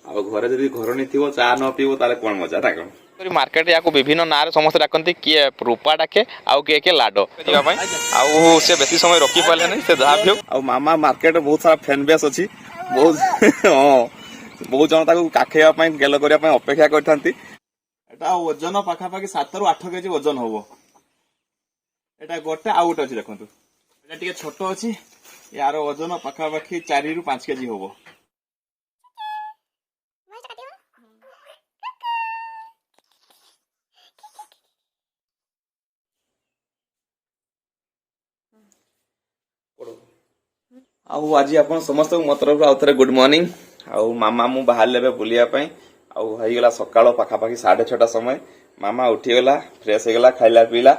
ଆଉ ଘରେ ଯଦି ଘରଣୀ ଥିବ ଚା ନ ପିଇବ ତାହେଲେ କଣ ମଜା ନା କଣ। मार्केट या विभिन्न ना समस्त डाकती किए रूपा डाके आउ किए किए लाडो आउ से बेसी समय रखी पारे नहीं से जहाँ भी ଆଉ ମାମା ମାର୍କେଟ ବହୁତ ସାରା ଫ୍ୟାନ୍ ବେସ୍ ଅଛି ବହୁତ ହଁ ବହୁତ ଜଣ ତାକୁ କାଖେଇବା ପାଇଁ ଗେଲ କରିବା ପାଇଁ ଅପେକ୍ଷା କରିଥାନ୍ତି। ଏଟା ଓଜନ ପାଖାପାଖି 7 ରୁ 8 କେଜି ଓଜନ ହବ। ଏଟା ଗୋଟେ ଆଉ ଗୋଟେ ଅଛି ଦେଖନ୍ତୁ ଏଟା ଟିକେ ଛୋଟ ଅଛି यार ओजन पाखापाखि 4 ରୁ 5 केजी हबो। आउ आज आपण समस्त मो तरफ आउ थरे गुड मॉर्निंग। आउ मामा मु बाहर लेबे बुलिया पई आउ होई गेला सकाळ पाखापाखि 6:30 समय मामा उठी गेला फ्रेश हे गेला खाइला पीला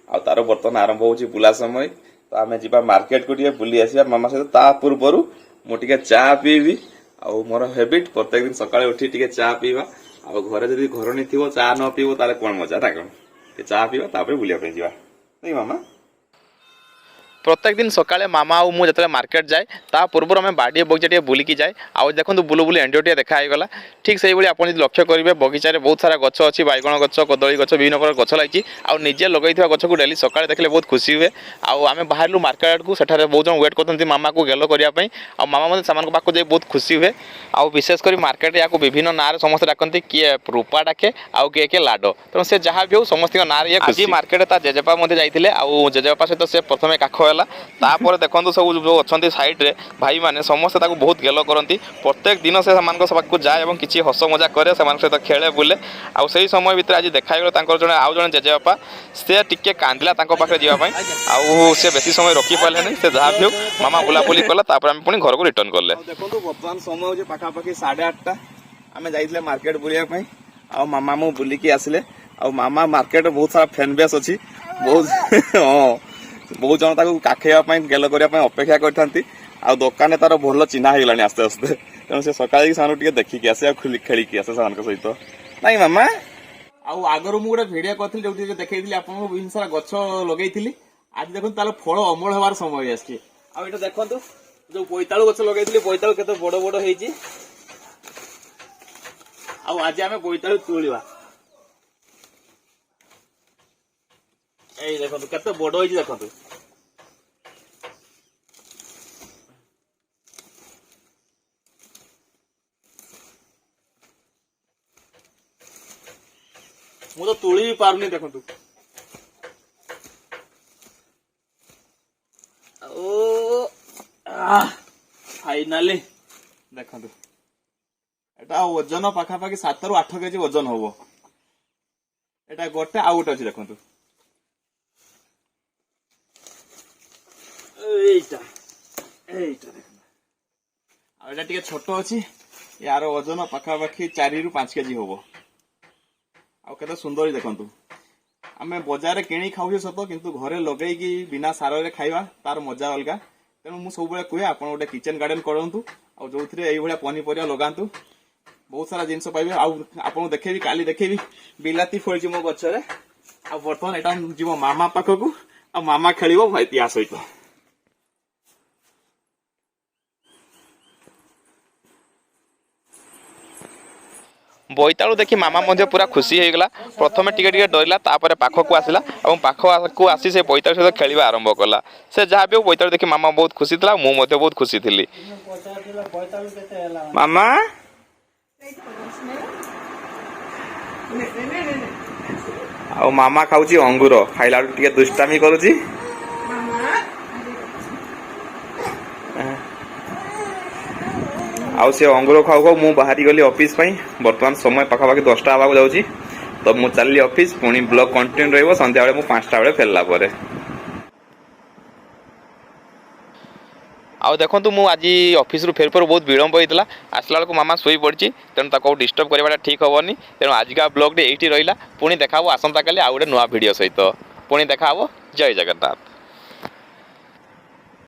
आउ तारो बर्तन आरंभ होची बुला समय तो आमे जिबा मार्केट को टिके बुली आसीबा मामा सहित ता पूर्वरु मु टिके चा पीबी आउ मोर हैबिट प्रत्येक दिन सकाळे उठी टिके चा पीबा आउ घरे जदी घरणी थिवो चा न पीबो ताले कोन मजा ना कोन के चा पीबा तापर बुलिया पई जिबा नहीं मामा। प्रत्येक दिन सकाळे मामा आउ मु जतले मार्केट जाए ता पूर्व आम बाड़ी बगीचा टे बुलिकी जाए आउ देखो बुलु बुलु एंडियो टे देखा गला ठीक से भाई आप लक्ष्य करेंगे बगीचा रे बहुत सारा गछ अच्छी बैगण गछ कदली गछ विभिन्न प्रकार गछ लगी आउ निजे लगे गछ को डेली सकाळे देखले बहुत खुशी हुए आउ आम बाहर मार्केट को सेठारे बहुत जन वेट करते मामा को गेलो करने आउ मामा मतलब से पाक जाए बहुत खुशी हुए आउ विशेषकर मार्केट या विभिन्न ना समस्त डाकती किए रूपा डाके आउ किए किए लाडो तेणु से जहाँ भी हो समस्त ना आज मार्केट जेजेपा जाते आउ जेजेपा सहित से प्रथम काख तापर देखो सब जो अच्छा साइड रे भाई मैंने समस्ते बहुत गेल करती प्रत्येक दिन से पाक जाए और किसी हस मजा करे सहित खेले बुले आउ से समय भितर आज देखागला जड़े आउ जड़े जेजेबापा से टिके कांदिला पाखे जावाई आउ से बेसी समय रखी पारे नहीं से जहाँ भी हो मामा बुलाबुली कला आम पुणी घर को रिटर्न कले। देखो बर्तमान समय पाखापाखि 8:30 आम जाइए मार्केट बुलिया आ मामा मु बुलिकी आसिले आ मामा मार्केट बहुत सारा फैन बेस अच्छी बहुत हाँ बहुत जन ताकू काखेଇବା ପାଇଁ गेल କରିବା ପାଇଁ ଅପେକ୍ଷା କରିଥାନ୍ତି ଆଉ ଦୋକାନରେ ତାର ଭଲ ଚିହ୍ନା ହେଇଗଲାଣି ଆସ୍ତେ ଆସ୍ତେ ତେଣୁ ସେ ସକାଳେ ସେମାନଙ୍କୁ ଟିକେ ଦେଖିକି ଆସେ ଆଉ ଖେଳିକି ଆସେ ସେମାନଙ୍କ ସହିତ ନାଇଁ ମାମା। ଆଉ ଆଗରୁ ମୁଁ ଗୋଟେ ଭିଡିଓ କରିଥିଲି ଯୋଉଠି ଦେଖେଇଥିଲି ଆପଣଙ୍କୁ ବିଭିନ୍ନ ସାରା ଗଛ ଲଗେଇଥିଲି ଆଜି ଦେଖନ୍ତୁ ତାର ଫଳ ଅମଳ ହେବାର ସମୟ ଆସିଛି ଆଉ ଏଇଟା ଦେଖନ୍ତୁ ଯୋଉ ବୋଇତାଳୁ ଗଛ ଲଗେଇଥିଲି ବୋଇତାଳୁ କେତେ ବଡ ବଡ ହେଇଛି ଆଉ ଆଜି ଆମେ ବୋଇତାଳୁ ତୋଳିବା এই দেখন্তু কেতে বড় হইছি দেখন্তু ମୁଁ ତ ତୁଳି ବି ପାରୁନି ଦେଖନ୍ତୁ ଓ ଫାଇନାଲି ଦେଖନ୍ତୁ এটা ওজন পাখাপাখি 7 ରୁ 8 কেজি ওজন হবো এটা গোটে ଆଉ ଗୋଟେ ଅଛି ଦେଖନ୍ତୁ এইটা এইটা দেখুন আর এটা টিকে ছোট আছে यार ওজন পাখাপাখি 4 ରୁ 5 কেজি হবো ଆଉ କେତେ ସୁନ୍ଦର ଦେଖନ୍ତୁ ଆମେ ବଜାରରେ କିଣି ଖାଉଛୁ ସତ କିନ୍ତୁ ଘରେ ଲଗେଇକି ବିନା ସାରରେ ଖାଇବା ତାର ମଜା ଅଲଗା ତେଣୁ ମୁଁ ସବୁବେଳେ କୁହେ ଆପଣ ଗୋଟେ କିଚେନ ଗାର୍ଡେନ କରନ୍ତୁ ଆଉ ଯୋଉଥିରେ ଏଇ ଭଳିଆ ପନିପରିବା ଲଗାନ୍ତୁ ବହୁତ ସାରା ଜିନିଷ ପାଇବେ ଆଉ ଆପଣଙ୍କୁ ଦେଖେଇବି କାଲି ଦେଖେଇବି ବିଲାତି ଫଳିଛି ମୋ ଗଛରେ ଆଉ ବର୍ତ୍ତମାନ ଏଟା ଯିବ ମାମା ପାଖକୁ ଆଉ ମାମା ଖେଳିବ ଭାଇତିଆ ସହିତ। बोईतालु देखी मामा मध्य पूरा खुशी हो गला प्रथम टिके टिके डरला तापर पाखक आसला और पाखक आसी से बोईतालु सहित खेल आरंभ कला से जहाँ भी बोईतालु देखी मामा बहुत खुशी था मु मध्य बहुत खुशी थी मामा आ मामा खाऊची अंगूर खाइला टिके दुष्टामी करूची आउ से अंगूर खाऊ खाऊ मु बाहरी गली ऑफिस पई वर्तमान समय पाखापाखि 10टा आवाक जाउची तो मु चलली ऑफिस पुणी ब्लॉग कंटिन्यू रहइबो संध्या बेले मु 5टा बेले फेरला परे। आउ देखो मु आज ऑफिस रु फेर बहुत विलंब होता आसला बेलू मामा शोई पड़ी तेणु ताको डिस्टर्ब करवाटा ठीक हेनी तेणु आजिका ब्लॉग ये रहा पुणी देखा आसंता काली आउ गोटे नुआ वीडियो सहित पुणी देखा जय जगन्नाथ।